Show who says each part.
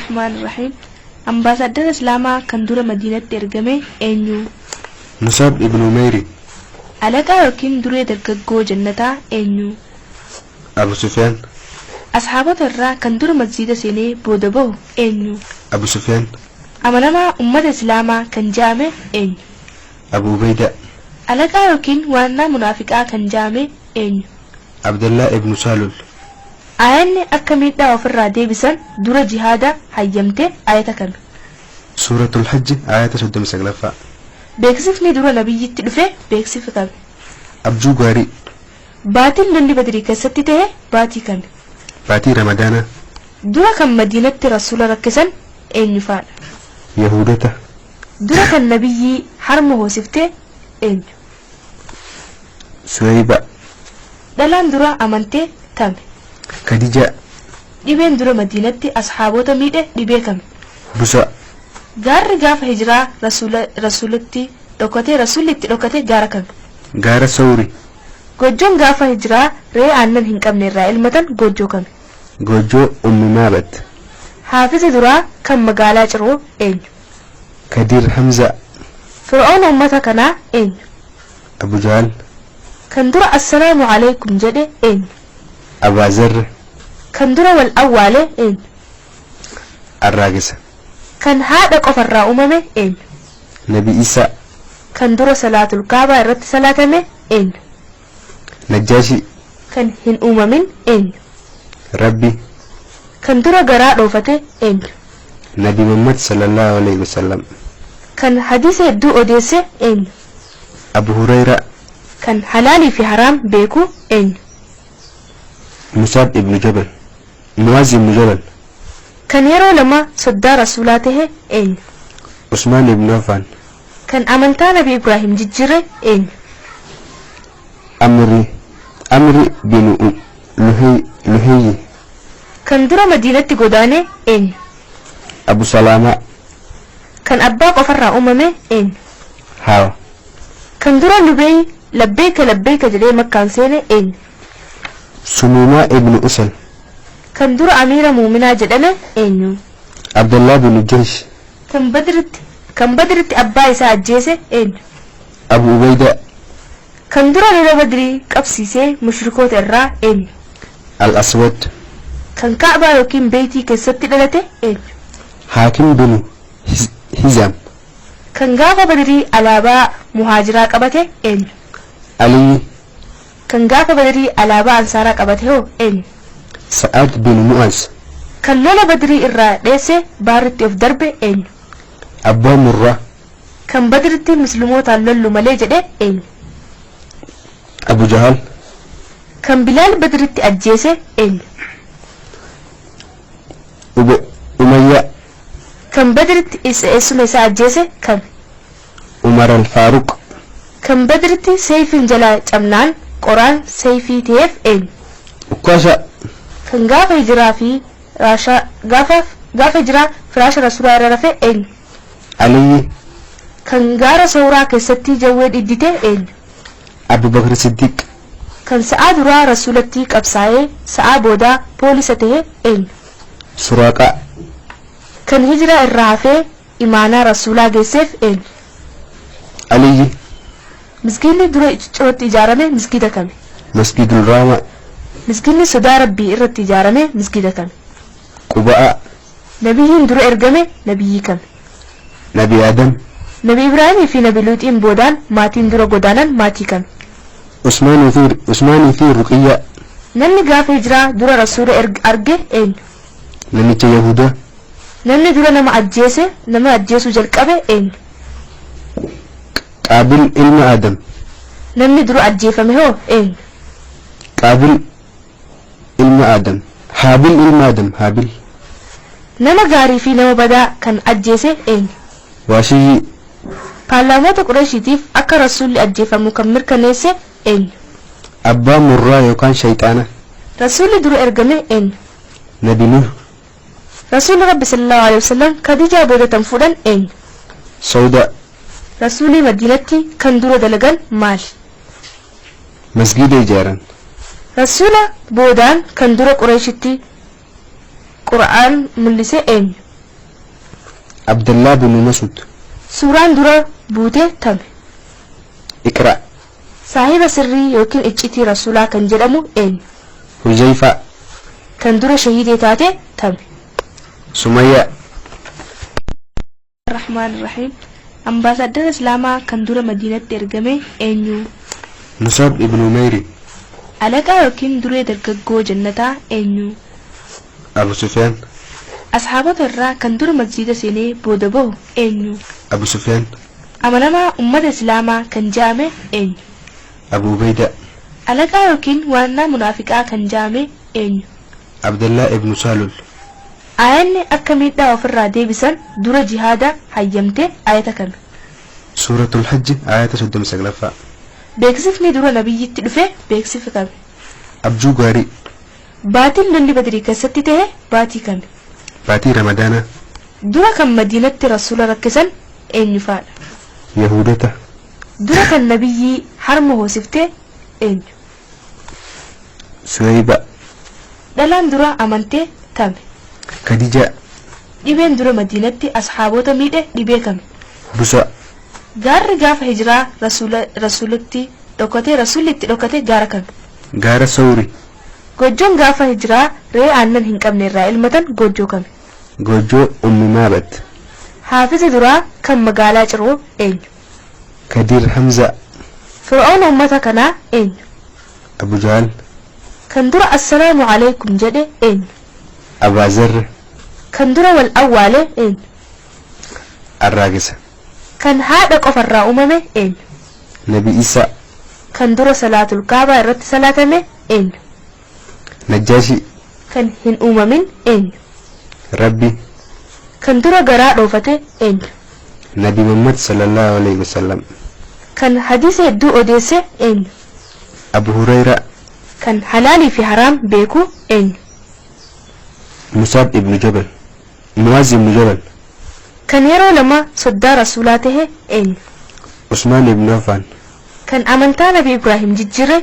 Speaker 1: Bismillahirrahmanirrahim. Ambassador Islama kan dura Madinatti ergame eenyu?
Speaker 2: Musab ibn Umayr.
Speaker 1: Alaqa yookiin duree dargaggoo jannataa eenyu?
Speaker 2: Abu Sufyan.
Speaker 1: Ashaabota irraa kan dura masjiida seenee booda bahu eenyu?
Speaker 2: Abu Sufyan.
Speaker 1: Amanamaa ummata Islaamaa kan jaame eenyu?
Speaker 2: Abu Ubayda.
Speaker 1: Alaqa yookiin waannaa munaafiqaa kan jaame eenyu?
Speaker 2: Abdullah ibn Salul.
Speaker 1: Ayanni akka miidhaa ofirraa deebisan dura jihaada hayyamte ayata kami?
Speaker 2: Suratul Hajj ayata 39.
Speaker 1: Beeksifni dura nabiyyitti dhufe beeksifa kami?
Speaker 2: Abjuu gaarii.
Speaker 1: Baatiin lolli Badrii keessatti ta'e baatii kami?
Speaker 2: Baatii Ramadaana.
Speaker 1: Dura kan Madiinatti rasuula rakkisan eenyu faadha?
Speaker 2: Yahudota.
Speaker 1: Dura kan nabiyyii harma hoosifte eenyu?
Speaker 2: Suwayba.
Speaker 1: Dhalaan dura amante tami?
Speaker 2: Khadija.
Speaker 1: Dhibeen dura Madiinatti ashaabota miidhe dhibee kami?
Speaker 2: Busa.
Speaker 1: Gaarri gaafa hijiraa rasuulitti dhokate gaara kami?
Speaker 2: Gaara Sawri.
Speaker 1: Gojoon gaafa hijiraa re'ee aannan hin qabne irraa ilmatan gojoo kami?
Speaker 2: Gojoo Ummu Maabat.
Speaker 1: Haafiza duraa kan magaalaa Ciroo eenyu?
Speaker 2: Kadir Hamza.
Speaker 1: Fir'auna ummata kanaa eenyu?
Speaker 2: Abu Jahl.
Speaker 1: Kan dura assalaamu alaykum jedhe eenyu?
Speaker 2: Abaa Zarr.
Speaker 1: Kan dura wal awwaale eenyu?
Speaker 2: Arraagisa.
Speaker 1: Kan haadha qofarraa uumame eenyu?
Speaker 2: Nabi Isa.
Speaker 1: Kan dura salaatul kaabaa irratti salaatame eenyu?
Speaker 2: Najjaashi.
Speaker 1: Kan hin uumamin eenyu?
Speaker 2: Rabbi.
Speaker 1: Kan dura garaa dhoofate eenyu?
Speaker 2: Nabi Muhammad sallallahu alaihi wasallam.
Speaker 1: Kan hadiisa hedduu odeesse eenyu?
Speaker 2: Abu Hurayra.
Speaker 1: Kan halaalii fi haraam beeku eenyu?
Speaker 2: Musab ibn Jabal. Muaz ibn Jabal.
Speaker 1: Kan yeroo lama soddaa rasuulaa tahe eenyu?
Speaker 2: Usman ibn Affan.
Speaker 1: Kan amantaa Nabi Ibrahim jijjiire eenyu?
Speaker 2: Amri bin Luhayy.
Speaker 1: Kan dura Madiinatti godaane eenyu?
Speaker 2: Abu Salama.
Speaker 1: Kan abbaa qofarraa uumame eenyu?
Speaker 2: Hawa.
Speaker 1: Kan dura Lubey labbeeka jedhee Makkaan seene eenyu?
Speaker 2: Sumuma ibn Usal.
Speaker 1: Kan dura amiira muuminaa jedhame eenyu?
Speaker 2: Abdullah bin Jaysh.
Speaker 1: Kan Badritti abbaa isaa ajjeese eenyu?
Speaker 2: Abu Ubayda.
Speaker 1: Kan dura lola Badrii qabsiisee mushrikoota irraa eenyu?
Speaker 2: Al-Aswad.
Speaker 1: Kan Kaabaa yookiin beetii keessatti dhalate eenyu?
Speaker 2: Hakim bin Hizam.
Speaker 1: Kan gaafa Badrii alaabaa muhaajiraa qabate eenyu?
Speaker 2: Ali.
Speaker 1: Kan gaafa Badrii alaabaa ansaaraa qabate hoo eenyu?
Speaker 2: Sa'ad bin Mu'az.
Speaker 1: Kan lola Badrii irraa dheesse baaritti of darbe eenyu?
Speaker 2: Abbaa Murraa.
Speaker 1: Kan Badritti muslimootaan lollu malee jedhe eenyu?
Speaker 2: Abu Jahal.
Speaker 1: Kan Bilaal Badritti ajjeese eenyu?
Speaker 2: Umayya.
Speaker 1: Kan Badritti eessuma isaa ajjeese kam?
Speaker 2: Umar al-Faaruq.
Speaker 1: Kan Badritti seeyfiin jalaa cabnaan qoraan seeyfii ta'eef eenyu?
Speaker 2: Ukkaasha.
Speaker 1: Kan gaafa hijiraa firaasha rasuulaa irra rafe eenyu?
Speaker 2: Ali.
Speaker 1: Kan gaara Sawraa keessatti jawwee dhiddite eenyu?
Speaker 2: Abu Bakr Siddiq.
Speaker 1: Kan sa'aa duraa rasuulatti qabsaa'ee sa'aa boodaa poolisa ta'e eenyu?
Speaker 2: Suraaqa.
Speaker 1: Kan hijiraa irraa hafee imaanaa rasuulaa geesseef eenyu?
Speaker 2: Ali.
Speaker 1: Misgiidni dura cirootti ijaarame misgiida kami?
Speaker 2: Masjidul Rama.
Speaker 1: Misgiidni sodaa rabbii irratti ijaarame misgiida kami?
Speaker 2: Quba'a.
Speaker 1: Nabiyyiin dura ergame nabiyyii kami?
Speaker 2: Nabi Adam.
Speaker 1: Nabi Ibraahimii fi Nabi Luuxiin boodaan maatiin dura godaanan maatii kami?
Speaker 2: Usmaanii fi Ruqiyya.
Speaker 1: Namni gaafa hijiraa dura rasuula arge eenyu?
Speaker 2: Namicha Yahudaa.
Speaker 1: Namni dura nama ajjeesuu jalqabe eenyu?
Speaker 2: Qaabil ilma Adam.
Speaker 1: Namni dura ajjeefame hoo eenyu?
Speaker 2: Qaabil ilma Adam. Haabil ilma Adam. Haabil.
Speaker 1: Nama gaarii fi nama badaa kan ajjeese eenyu?
Speaker 2: Waashiyyi.
Speaker 1: Paarlaamoota Qureeshiitiif akka rasuulli ajjeefamu kan mirkaneesse eenyu?
Speaker 2: Abbaa Murraa yookaan shayxaana.
Speaker 1: Rasuulli dura ergame eenyu?
Speaker 2: Nabi Nuh.
Speaker 1: Rasuulli Rabbi sallallahu alaihi wasallam Khadijaa boodatan fuudhan eenyu?
Speaker 2: Sauda.
Speaker 1: Rasuulli Madiinatti kan dura dalagan maali?
Speaker 2: Masgiida ijaaran.
Speaker 1: Rasuula boodaan kan dura Qureeshitti Qur'aan mul'ise eenyu?
Speaker 2: عبد الله بن مسعود.
Speaker 1: suuraan dura buute tame.
Speaker 2: اقرأ.
Speaker 1: saahiba sirrii yookiin iccitii rasuulaa kan jedhamu eenyu?
Speaker 2: حذيفة.
Speaker 1: kan dura shahiidee taate tame.
Speaker 2: سمية.
Speaker 1: الرحمن الرحيم. ambaasaadara islaamaa kan dura madiinatti ergame eenyu?
Speaker 2: مصعب ابن عمير.
Speaker 1: alaqaa yookiin duree dargaggoo jannataa eenyu?
Speaker 2: أبو سفيان.
Speaker 1: asxaabota irraa kan dura masjiida seenee booda bahu eenyu?
Speaker 2: أبو سفيان.
Speaker 1: amanamaa ummata islaamaa kan jaame eenyu?
Speaker 2: أبو بيدة.
Speaker 1: alaqaa yookiin waannaa munaafiqaa kan jaame eenyu?
Speaker 2: عبد الله ابن سالول.
Speaker 1: aayanni akka miidhaa ofirraa deebisan dura jihaada hayyamte ayata kami?
Speaker 2: سورة الحج آية 39.
Speaker 1: beeksifni dura nabiyyitti dhufe beeksifi kami?
Speaker 2: أبجو غاري.
Speaker 1: baatiin lolli badrii keessatti ta'e baatii kami?
Speaker 2: باتي رمضان.
Speaker 1: dura kan madiinatti rasuula rakkisan eenyu faadha?
Speaker 2: يهودته.
Speaker 1: dura kan nabiyyii harma hoosifte eenyu?
Speaker 2: سويبة.
Speaker 1: dhalaan dura amante tame.
Speaker 2: خديجة.
Speaker 1: dhibeen dura madiinatti asxaabota miidhe dhibee kami?
Speaker 2: بوسا.
Speaker 1: gaarri gaafa hijiraa rasuulitti dhokate gaara kami?
Speaker 2: غارة سوري.
Speaker 1: gojoon gaafa hijiraa re'ee aannan hin qabne irraa ilmatan gojoo kami?
Speaker 2: جوجو أم مابت.
Speaker 1: haafizi duraa kan magaalaa ciroo eenyu?
Speaker 2: كدير حمزة.
Speaker 1: fir'auna ummata kanaa eenyu?
Speaker 2: أبو جهل.
Speaker 1: kan dura assalaamu alaykum jedhe eenyu?
Speaker 2: أبا ذر.
Speaker 1: kan dura wal awwaale eenyu?
Speaker 2: الراقصة.
Speaker 1: kan haadha qofarraa uumame eenyu?
Speaker 2: نبي إيسى.
Speaker 1: kan dura salaatul kaabaa irratti salaatame eenyu?
Speaker 2: نجاشي.
Speaker 1: kan hin uumamin eenyu?
Speaker 2: ربي.
Speaker 1: kan dura garaa dhoofate eenyu?
Speaker 2: نبي محمد صلى الله عليه وسلم.
Speaker 1: kan hadiisa hedduu odeesse eenyu?
Speaker 2: أبو هريرة.
Speaker 1: kan halaalii fi haraam beeku eenyu?
Speaker 2: مصعب ابن جبل. معاذ بن جبل.
Speaker 1: kan yeroo lama soddaa rasuulaa tahe eenyu?
Speaker 2: عثمان بن عفان.
Speaker 1: kan amantaa nabi ibraahim jijjiire